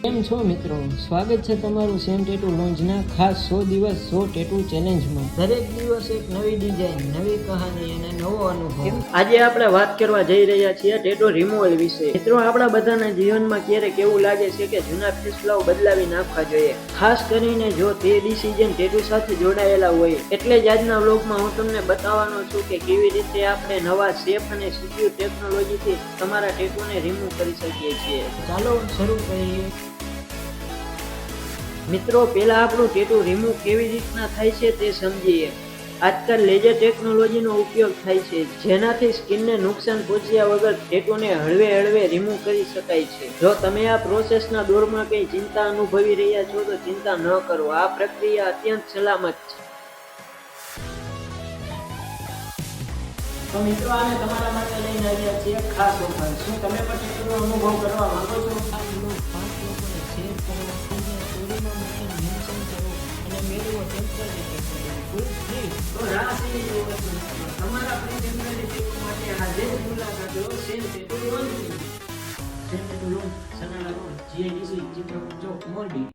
કેમ છો મિત્રો, સ્વાગત છે તમારું સેમ ટેટુ લોન્ચના ખાસ 100 દિવસ 100 ટેટુ ચેલેન્જમાં। દરેક દિવસ એક નવી ડિઝાઇન, નવી કહાની અને નવો અનુભવ। આજે આપણે વાત કરવા જઈ રહ્યા છીએ ટેટુ રિમૂવલ વિશે। મિત્રો, આપણા બધાના જીવનમાં ક્યારેક એવું લાગે છે કે જૂના ફેસલાઓ બદલાવી નાખવા જોઈએ, ખાસ કરીને જો તે ડિસિઝન ટેટુ સાથે જોડાયેલા હોય। એટલે જ આજના વ્લોગમાં હું તમને બતાવવાનો છું કે કેવી રીતે આપણે નવા સેફ અને સિક્યોર ટેકનોલોજીથી તમારા ટેટુને રિમૂવ કરી શકીએ છીએ। ચાલો શરૂ કરીએ। મિત્રો, પહેલા આપણું ટેટુ રિમૂવ કેવી રીતના થાય છે તે સમજીએ। આજકાલ લેઝર ટેકનોલોજીનો ઉપયોગ થાય છે, જેનાથી સ્કિનને નુકસાન પહોંચ્યા વગર ટેટુને હળવે રિમૂવ કરી શકાય છે। જો તમે આ પ્રોસેસના દોરમાં કંઈ ચિંતા અનુભવી રહ્યા છો તો ચિંતા ન કરો, આ પ્રક્રિયા અત્યંત સલામત છે। તો મિત્રો, આને તમારા માટે લઈને આવ્યા છીએ ખાસ ઓફર। શું તમે પણ ટેટુનો અનુભવ કરવા માંગો છો? આ વ્લોગ 5 લોકોને શેર કરો, સ્ટોરીમાં મૂકીને મેન્શન કરો અને મેળવો ટેમ્પરરી ટેકનોલોજી ફૂલ ફ્રી। તો રાહ શી જોવો છો? તમારા ફ્રી ટેમ્પરરી ટેટુ માટે આજે જ મુલાકાત લો સેમ ટેટુ લોન્ચની। Sam tattoo launch, Sanada road, GIDC, Chitrakoot Chowk, Morbi.